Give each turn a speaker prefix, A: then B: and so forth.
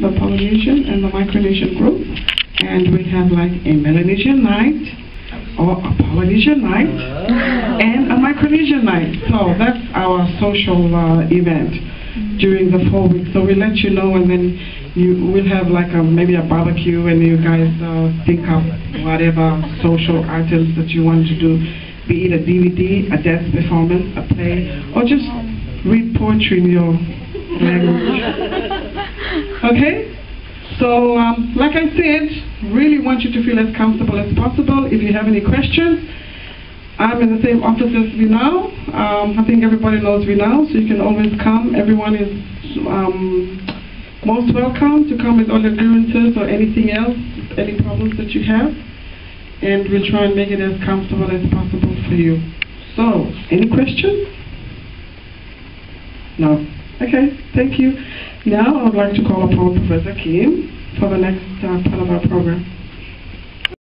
A: the Polynesian and the Micronesian group, and we have like a Melanesian night, or a Polynesian night, and a Micronesian night. So that's our social event during the 4 weeks. So we let you know, and then you will have like maybe a barbecue, and you guys think of whatever social items that you want to do, be it a DVD, a dance performance, a play, or just read poetry in your language. Okay? So, like I said, really want you to feel as comfortable as possible. If you have any questions, I'm in the same office as Vinal. I think everybody knows Vinal, so you can always come. Everyone is most welcome to come with all your grievances or anything else, any problems that you have. And we'll try and make it as comfortable as possible for you. So, any questions? No. Okay, thank you. Now I would like to call upon Professor Kim for the next part of our program.